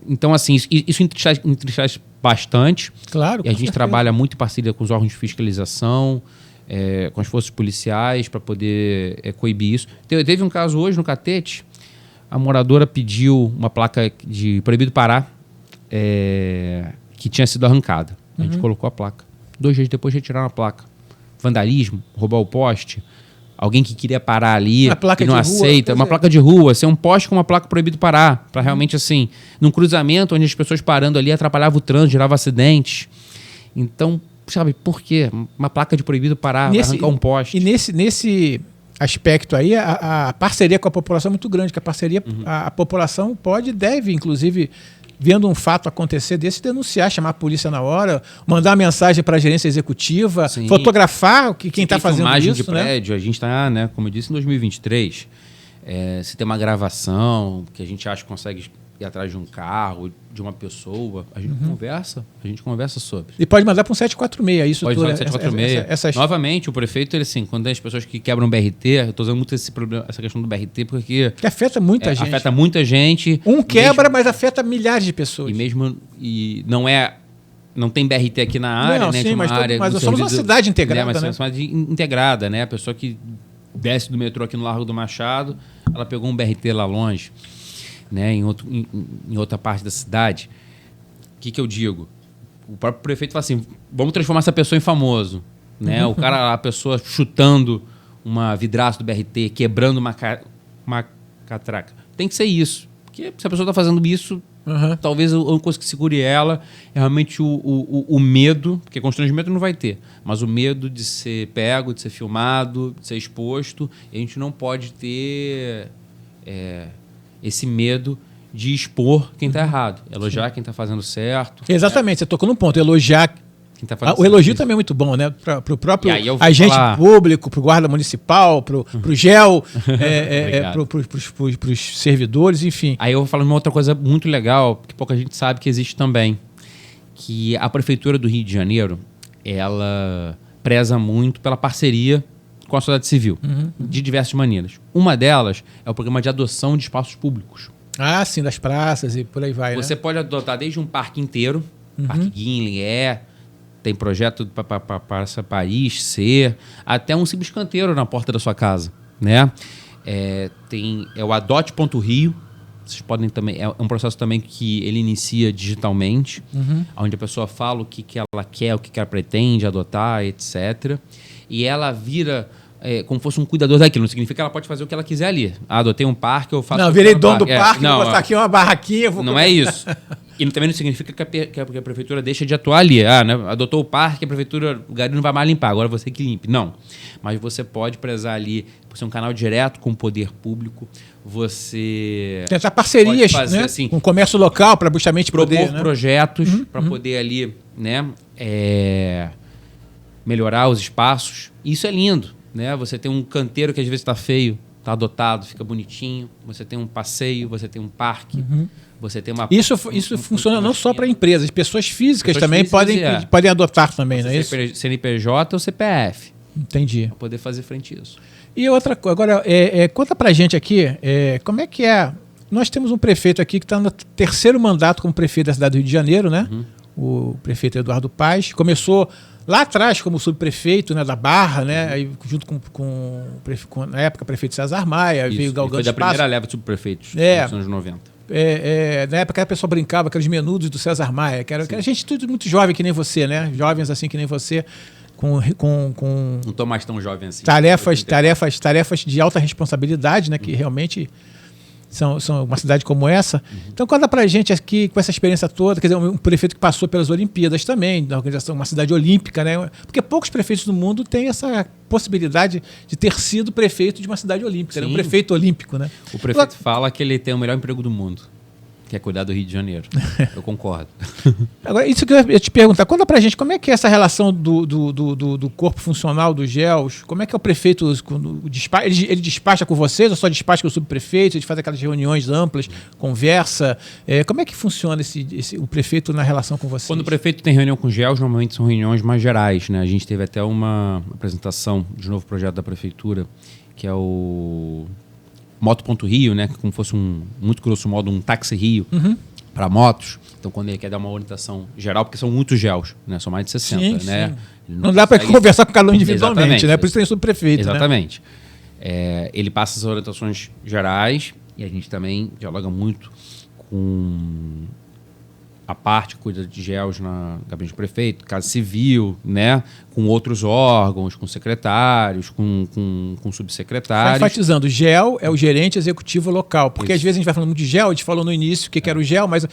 Speaker 2: Então, assim, isso entristece bastante.
Speaker 1: Claro.
Speaker 2: E a gente trabalha muito em parceria com os órgãos de fiscalização, com as forças policiais, para poder coibir isso. Teve um caso hoje no Catete, a moradora pediu uma placa de proibido parar, que tinha sido arrancada. A gente colocou a placa. 2 dias depois retiraram a placa. Vandalismo, roubar o poste, alguém que queria parar ali e não aceita, uma placa de rua, ser um poste com uma placa proibido parar, para realmente assim, num cruzamento onde as pessoas parando ali atrapalhava o trânsito, gerava acidentes. Então, sabe, por quê? Uma placa de proibido parar, arrancar um poste.
Speaker 1: E nesse aspecto aí, a parceria com a população é muito grande, que a parceria, a população deve, inclusive, vendo um fato acontecer desse, denunciar, chamar a polícia na hora, mandar uma mensagem para a gerência executiva, fotografar quem está fazendo
Speaker 2: filmagem
Speaker 1: isso.
Speaker 2: De prédio, a gente está, né, como eu disse, em 2023. Se tem uma gravação que a gente acha que consegue ir atrás de um carro, de uma pessoa, a gente conversa sobre.
Speaker 1: E pode mandar para um 746, isso
Speaker 2: pode
Speaker 1: tudo.
Speaker 2: Pode mandar 746. Novamente, o prefeito, ele, assim, quando as pessoas que quebram BRT, eu estou usando muito essa questão do BRT, porque...
Speaker 1: Que afeta muita gente.
Speaker 2: Afeta muita gente.
Speaker 1: Quebra, mas afeta milhares de pessoas.
Speaker 2: Não tem BRT aqui na área,
Speaker 1: não,
Speaker 2: né?
Speaker 1: Sim, mas nós somos uma cidade integrada,
Speaker 2: né? Mas
Speaker 1: né?
Speaker 2: uma cidade integrada, né? A pessoa que desce do metrô aqui no Largo do Machado, ela pegou um BRT lá longe, né? Em outra parte da cidade. O que eu digo? O próprio prefeito fala assim, vamos transformar essa pessoa em famoso. né? O cara, a pessoa chutando uma vidraça do BRT, quebrando uma catraca. Tem que ser isso. Porque se a pessoa está fazendo isso, talvez a única coisa que segure ela é realmente o medo, porque constrangimento não vai ter, mas o medo de ser pego, de ser filmado, de ser exposto. E a gente não pode ter esse medo de expor quem está errado, elogiar quem está fazendo certo.
Speaker 1: Exatamente, você tocou num ponto, elogiar.
Speaker 2: Tá
Speaker 1: o elogio também é muito bom, né? Para o próprio agente
Speaker 2: falar...
Speaker 1: público, para o guarda municipal, para o GEL, para os servidores, enfim.
Speaker 2: Aí eu vou falar uma outra coisa muito legal, que pouca gente sabe que existe também, que a Prefeitura do Rio de Janeiro, ela preza muito pela parceria com a sociedade civil, de diversas maneiras. Uma delas é o programa de adoção de espaços públicos.
Speaker 1: Ah, sim, das praças e por aí vai.
Speaker 2: Você pode adotar desde um parque inteiro, Parque Guinle, tem projeto para Paris, C, até um simples canteiro na porta da sua casa, né? Tem o Adote.rio, vocês podem também, é um processo também que ele inicia digitalmente, onde a pessoa fala o que ela quer, o que ela pretende adotar, etc. E ela vira como fosse um cuidador daquilo. Não significa que ela pode fazer o que ela quiser ali. Adotei um parque, eu faço...
Speaker 1: Não, virei dono do parque, vou botar aqui uma barraquinha...
Speaker 2: Não é isso. E também não significa que a prefeitura deixa de atuar ali. Né? Adotou o parque, a prefeitura, o gari não vai mais limpar, agora você que limpe. Não. Mas você pode prezar ali por ser um canal direto com o poder público. Você...
Speaker 1: tentar parcerias, fazer, né? Assim, com o comércio local para justamente
Speaker 2: propor projetos para poder ali, né? Melhorar os espaços. Isso é lindo, né? Você tem um canteiro que às vezes está feio, está adotado, fica bonitinho. Você tem um passeio, você tem um parque. Você tem uma...
Speaker 1: Isso funciona não só para empresas, pessoas físicas também podem adotar também, não é isso?
Speaker 2: CNPJ ou CPF.
Speaker 1: Entendi.
Speaker 2: Para poder fazer frente a isso.
Speaker 1: E outra coisa, agora, conta pra gente aqui, como é que é... Nós temos um prefeito aqui que está no terceiro mandato como prefeito da cidade do Rio de Janeiro, né? O prefeito Eduardo Paes. Começou lá atrás como subprefeito, né, da Barra, né? Aí, junto com na época, o prefeito César Maia, veio galgando espaço.
Speaker 2: Foi da primeira leva de subprefeitos, nos anos 90.
Speaker 1: Na época a pessoa brincava aqueles menudos do César Maia, que era gente tudo muito jovem que nem você, né? Jovens assim que nem você, com
Speaker 2: não tô mais tão jovem assim.
Speaker 1: Tarefas de alta responsabilidade, né? Que realmente são uma cidade como essa. Então conta pra gente aqui, com essa experiência toda, quer dizer, um prefeito que passou pelas Olimpíadas também, da organização, uma cidade olímpica, né? Porque poucos prefeitos do mundo têm essa possibilidade de ter sido prefeito de uma cidade olímpica, né? Um prefeito olímpico, né?
Speaker 2: O prefeito fala que ele tem o melhor emprego do mundo, que é cuidar do Rio de Janeiro. Eu concordo.
Speaker 1: Agora, isso que eu ia te perguntar, conta pra gente como é que é essa relação do corpo funcional dos GELs, como é que é o prefeito, ele despacha com vocês ou só despacha com o subprefeito, ele faz aquelas reuniões amplas, conversa, como é que funciona o prefeito na relação com vocês?
Speaker 2: Quando o prefeito tem reunião com GELs, normalmente são reuniões mais gerais, né? A gente teve até uma apresentação de um novo projeto da prefeitura, que é o Moto.rio, né? Como fosse muito grosso modo, um táxi Rio para motos. Então, quando ele quer dar uma orientação geral, porque são muitos GELs, né? São mais de 60, né?
Speaker 1: Sim. Não dá para conversar com cada um individualmente, né? Por isso tem subprefeito,
Speaker 2: exatamente. Né? Ele passa as orientações gerais e a gente também dialoga muito com a parte que cuida de GELs na gabinete do prefeito, Casa Civil, né? Com outros órgãos, com secretários, com subsecretários.
Speaker 1: Está enfatizando, o GEL é o gerente executivo local, porque às vezes a gente vai falando muito de GEL, a gente falou no início o que era o GEL, mas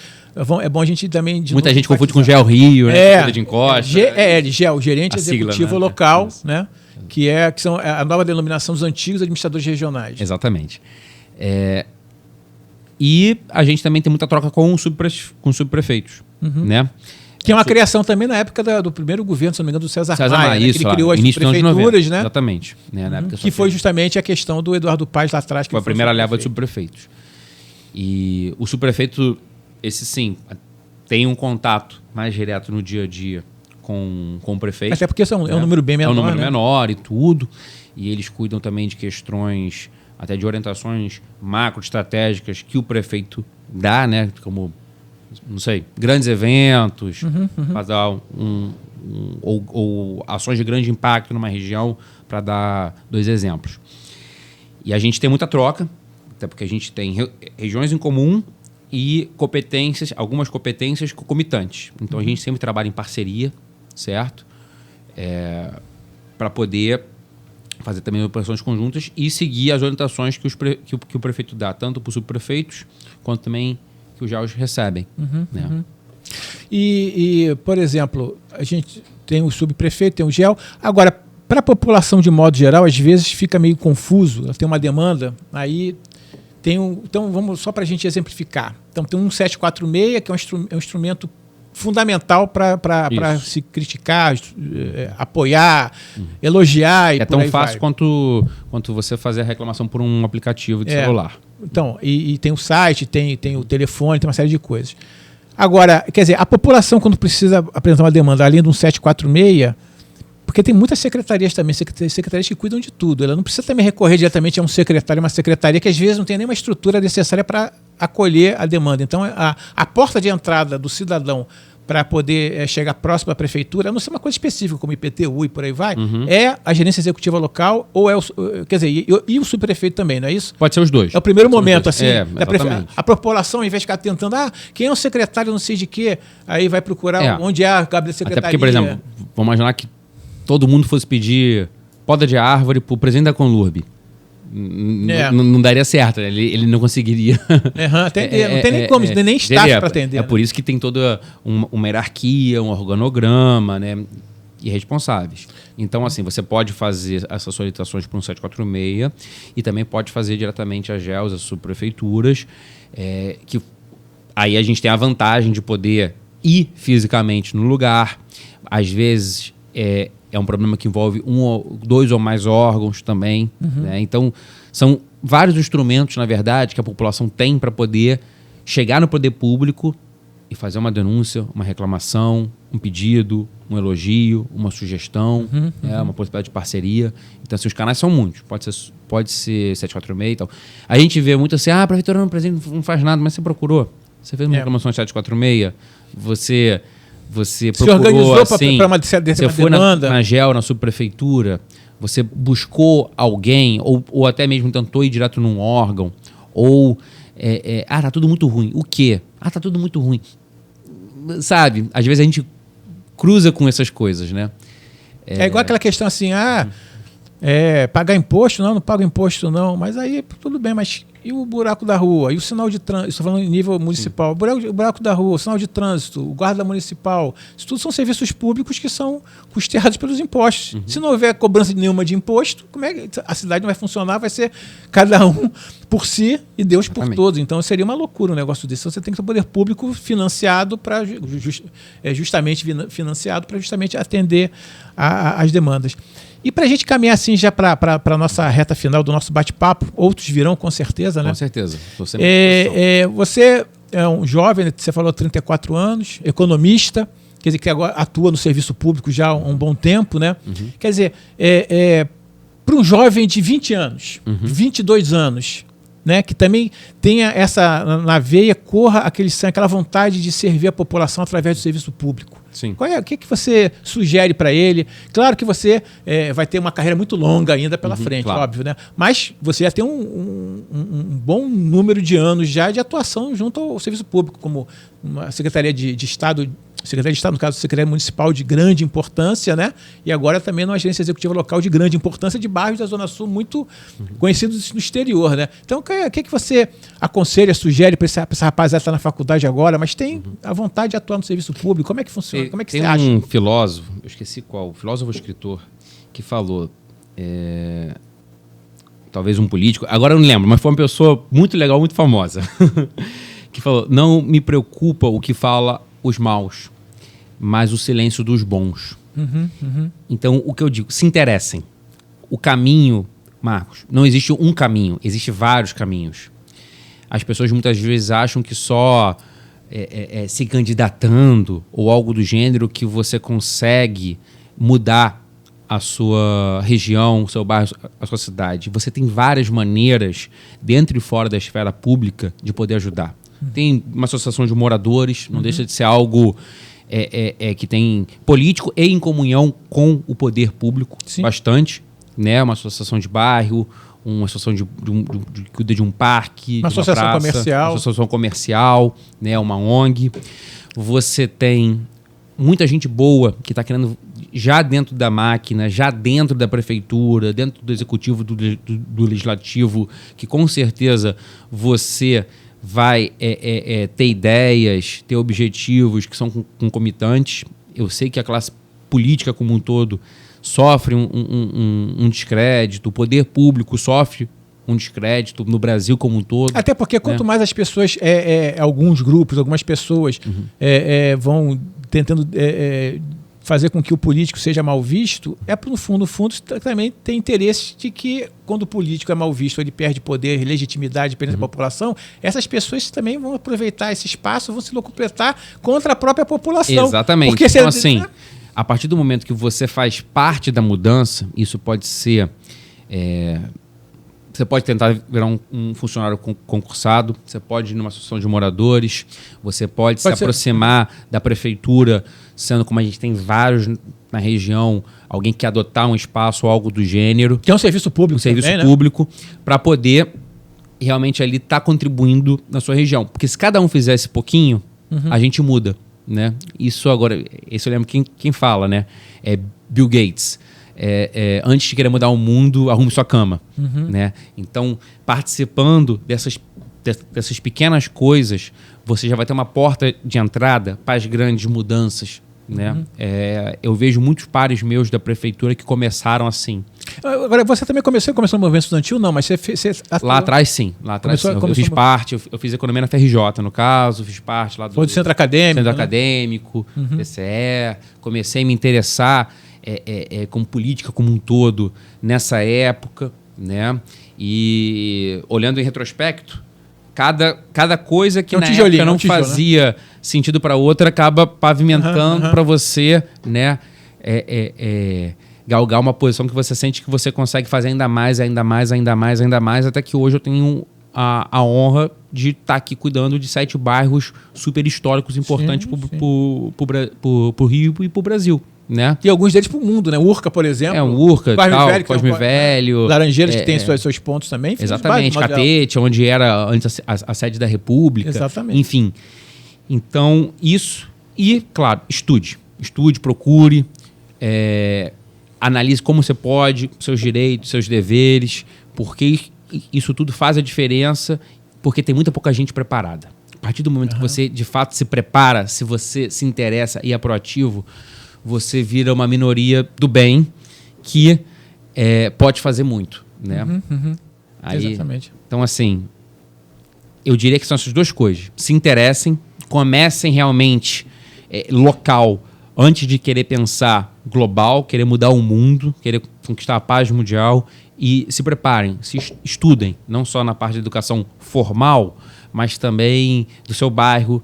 Speaker 1: é bom a gente também...
Speaker 2: Muita gente confunde com GEL Rio, né? De encosta.
Speaker 1: GEL, gerente executivo sigla, né? Local, né? Que são a nova denominação dos antigos administradores regionais.
Speaker 2: Exatamente. E a gente também tem muita troca com os subprefeitos, né?
Speaker 1: Que é uma criação também na época do primeiro governo, se não me engano, do César Maia, né?
Speaker 2: Isso,
Speaker 1: que ele criou as prefeituras, né?
Speaker 2: Exatamente. Né? Na época
Speaker 1: que foi justamente a questão do Eduardo Paes lá atrás. Que
Speaker 2: foi a primeira leva de subprefeitos. E o subprefeito, esse sim, tem um contato mais direto no dia a dia com o prefeito.
Speaker 1: Até porque é um número bem menor,
Speaker 2: é um número
Speaker 1: né?
Speaker 2: menor e tudo. E eles cuidam também de questões, até de orientações macro-estratégicas que o prefeito dá, né? Como, não sei, grandes eventos, para dar ou ações de grande impacto numa região, para dar 2 exemplos. E a gente tem muita troca, até porque a gente tem regiões em comum e algumas competências concomitantes. Então a gente sempre trabalha em parceria, certo? para poder fazer também operações conjuntas e seguir as orientações que o prefeito dá, tanto para os subprefeitos quanto também que os GELs recebem. Né?
Speaker 1: E, por exemplo, a gente tem o subprefeito, tem o GEL. Agora, para a população de modo geral, às vezes fica meio confuso, ela tem uma demanda, aí tem então vamos só para a gente exemplificar. Então tem um 746, que é um instrumento fundamental para se criticar, apoiar, elogiar e
Speaker 2: é tão fácil quanto você fazer a reclamação por um aplicativo de celular.
Speaker 1: Então, e tem o site, tem o telefone, tem uma série de coisas. Agora, quer dizer, a população, quando precisa apresentar uma demanda, além de um 746, porque tem muitas secretarias também, secretarias que cuidam de tudo. Ela não precisa também recorrer diretamente a um secretário, uma secretaria que às vezes não tem nenhuma estrutura necessária para acolher a demanda. Então, a porta de entrada do cidadão para poder chegar próximo à prefeitura, a não ser uma coisa específica, como IPTU e por aí vai, é a gerência executiva local, ou é quer dizer, e o subprefeito também, não é isso?
Speaker 2: Pode ser os dois.
Speaker 1: É o primeiro momento, assim,
Speaker 2: a
Speaker 1: população, ao invés de ficar tentando, quem é o secretário, não sei de quê, aí vai procurar onde é a gabinete da secretaria.
Speaker 2: Até porque, por exemplo, vamos imaginar que todo mundo fosse pedir poda de árvore para o presidente da Conlurb. Não daria certo, ele não conseguiria
Speaker 1: atender. Não tem nem como, nem staff para atender.
Speaker 2: É por isso que tem toda uma hierarquia, um organograma, né, e responsáveis. Então, assim, você pode fazer essas solicitações para um 746 e também pode fazer diretamente às GELs, às subprefeituras, que aí a gente tem a vantagem de poder ir fisicamente no lugar. Às vezes é um problema que envolve dois ou mais órgãos também. Né? Então, são vários instrumentos, na verdade, que a população tem para poder chegar no poder público e fazer uma denúncia, uma reclamação, um pedido, um elogio, uma sugestão, uma possibilidade de parceria. Então, assim, os canais são muitos. Pode ser 746 e tal. A gente vê muito assim, a prefeitura não faz nada, mas você procurou. Você fez uma reclamação de 746, você procurou, assim, você foi na GEL, na subprefeitura, você buscou alguém, ou até mesmo tentou ir direto num órgão, ou, tá tudo muito ruim. O quê? Tá tudo muito ruim. Sabe, às vezes a gente cruza com essas coisas, né?
Speaker 1: É igual aquela questão assim, pagar imposto? Não pago imposto não, mas aí tudo bem, mas e o buraco da rua? E o sinal de trânsito? Estou falando em nível municipal. O buraco da rua, o sinal de trânsito, o guarda municipal. Isso tudo são serviços públicos que são custeados pelos impostos. Se não houver cobrança nenhuma de imposto, como é que a cidade não vai funcionar? Vai ser cada um por si e Deus por todos. Então seria uma loucura um negócio desse. Você tem que ter o poder público financiado para justamente atender às demandas. E para a gente caminhar assim já para a nossa reta final do nosso bate-papo, outros virão com certeza, né?
Speaker 2: Com certeza.
Speaker 1: Você é um jovem, né? Você falou 34 anos, economista, quer dizer, que agora atua no serviço público já há um bom tempo, né? Quer dizer, para um jovem de 20 anos, 22 anos, né, que também tenha na veia, corra aquele sangue, aquela vontade de servir a população através do serviço público.
Speaker 2: Sim.
Speaker 1: O que você sugere para ele? Claro que você vai ter uma carreira muito longa ainda pela frente,
Speaker 2: claro.
Speaker 1: Óbvio, né? Mas você já tem um bom número de anos já de atuação junto ao serviço público, como uma Secretaria de Estado, no caso, Secretaria Municipal de grande importância, né? E agora também numa agência executiva local de grande importância de bairros da Zona Sul muito conhecidos no exterior, né? Então, o que você aconselha, sugere para essa rapaziada que está na faculdade agora, mas tem a vontade de atuar no serviço público? Como é que funciona? Como é que você acha?
Speaker 2: Tem um filósofo, eu esqueci qual, filósofo ou escritor, que falou, talvez um político, agora eu não lembro, mas foi uma pessoa muito legal, muito famosa, que falou, não me preocupa o que fala os maus, mas o silêncio dos bons. Então, o que eu digo, se interessem. O caminho, Marcos, não existe um caminho, existe vários caminhos. As pessoas muitas vezes acham que só se candidatando ou algo do gênero que você consegue mudar a sua região, o seu bairro, a sua cidade. Você tem várias maneiras, dentro e fora da esfera pública, de poder ajudar. Tem uma associação de moradores, não deixa de ser algo que tem político e em comunhão com o poder público. Sim. Bastante, né? Uma associação de bairro, uma associação que cuida de um parque,
Speaker 1: uma associação
Speaker 2: praça,
Speaker 1: comercial.
Speaker 2: uma associação comercial, né? Uma ONG. Você tem muita gente boa que está querendo já dentro da máquina, já dentro da prefeitura, dentro do executivo, do legislativo, que com certeza você vai ter ideias, ter objetivos que são concomitantes. Eu sei que a classe política como um todo sofre um descrédito, o poder público sofre um descrédito no Brasil como um todo.
Speaker 1: Até porque quanto mais as pessoas, alguns grupos, algumas pessoas vão tentando fazer com que o político seja mal visto, no fundo também tem interesse de que quando o político é mal visto, ele perde poder, legitimidade perante a população, essas pessoas também vão aproveitar esse espaço, vão se locupletar contra a própria população.
Speaker 2: Exatamente.
Speaker 1: Porque
Speaker 2: então, assim, a partir do momento que você faz parte da mudança, isso pode ser... Você pode tentar virar um funcionário concursado, você pode ir numa associação de moradores, você pode se aproximar da prefeitura, sendo como a gente tem vários na região, alguém que quer adotar um espaço ou algo do gênero.
Speaker 1: Que é um serviço público.
Speaker 2: Um serviço público, para poder realmente ali estar contribuindo na sua região. Porque se cada um fizer esse pouquinho, a gente muda. Né? Isso agora, esse eu lembro quem fala, né? É Bill Gates. Antes de querer mudar o mundo, arrume sua cama. Né? Então, participando dessas pequenas coisas, você já vai ter uma porta de entrada para as grandes mudanças. Né? Eu vejo muitos pares meus da prefeitura que começaram assim.
Speaker 1: Agora, você também começou no movimento estudantil? Não, mas você
Speaker 2: lá atrás, sim. Eu fiz parte, eu fiz economia na FRJ, no caso, fiz parte lá do
Speaker 1: centro acadêmico.
Speaker 2: Centro acadêmico, TCE. Comecei a me interessar com política como um todo nessa época, né? E olhando em retrospecto, cada coisa que na época não fazia sentido para outra acaba pavimentando para você, né? Galgar uma posição que você sente que você consegue fazer ainda mais, até que hoje eu tenho a honra de estar aqui cuidando de 7 bairros super históricos importantes para o Rio e para o Brasil. Né?
Speaker 1: E alguns deles para o mundo, né? Urca, por exemplo.
Speaker 2: Urca, Cosme Velho.
Speaker 1: Laranjeiras, que tem seus pontos também.
Speaker 2: Exatamente, Catete, onde era antes a sede da República.
Speaker 1: Exatamente.
Speaker 2: Enfim. Então, isso. E, claro, estude, procure, analise como você pode, seus direitos, seus deveres, porque isso tudo faz a diferença, porque tem muita pouca gente preparada. A partir do momento que você, de fato, se prepara, se você se interessa e é proativo, você vira uma minoria do bem que pode fazer muito, né? Aí,
Speaker 1: exatamente.
Speaker 2: Então, assim, eu diria que são essas duas coisas. Se interessem, comecem realmente local, antes de querer pensar global, querer mudar o mundo, querer conquistar a paz mundial, e se preparem, estudem, não só na parte de educação formal, mas também do seu bairro,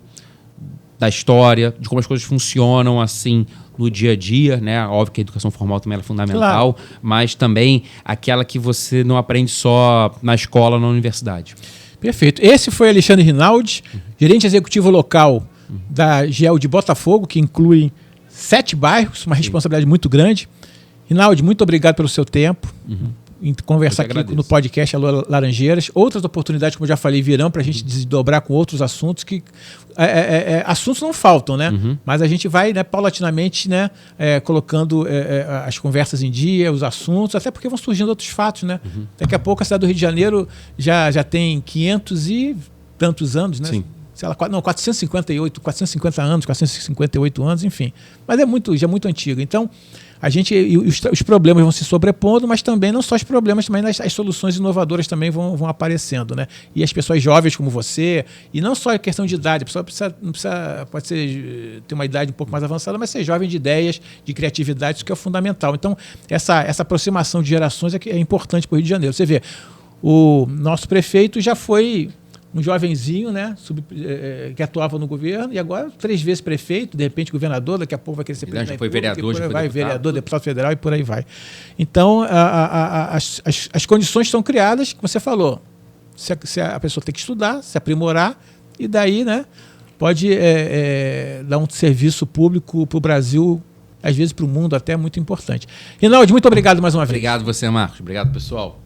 Speaker 2: da história, de como as coisas funcionam assim no dia a dia, né? Óbvio que a educação formal também é fundamental, claro, mas também aquela que você não aprende só na escola, na universidade. Perfeito. Esse foi Alexandre Rinaldi, gerente executivo local da GEL de Botafogo, que inclui 7 bairros, uma responsabilidade muito grande. Rinaldi, muito obrigado pelo seu tempo. Em conversar aqui no podcast Alô Laranjeiras. Outras oportunidades, como eu já falei, virão para a gente desdobrar com outros assuntos que... assuntos não faltam, né? Mas a gente vai, né, paulatinamente, né, colocando as conversas em dia, os assuntos, até porque vão surgindo outros fatos, né? Daqui a pouco a cidade do Rio de Janeiro já tem 500 e tantos anos, né? Sim. Sei lá, 450 anos, 458 anos, enfim. Mas já é muito antigo. Então, os problemas vão se sobrepondo, mas também não só os problemas, também as soluções inovadoras também vão aparecendo, né? E as pessoas jovens como você, e não só a questão de idade, a pessoa pode ter uma idade um pouco mais avançada, mas ser jovem de ideias, de criatividade, isso que é fundamental. Então, essa aproximação de gerações é importante para o Rio de Janeiro. Você vê, o nosso prefeito já foi um jovenzinho, né, que atuava no governo, e agora 3 vezes prefeito, de repente governador, daqui a pouco vai querer ser presidente. Já foi vereador, já foi vereador, deputado federal e por aí vai. Então, as condições estão criadas, como você falou, se a pessoa tem que estudar, se aprimorar, e daí, né, pode dar um serviço público para o Brasil, às vezes para o mundo até muito importante. Rinaldi, muito obrigado mais uma vez. Obrigado você, Marcos. Obrigado, pessoal.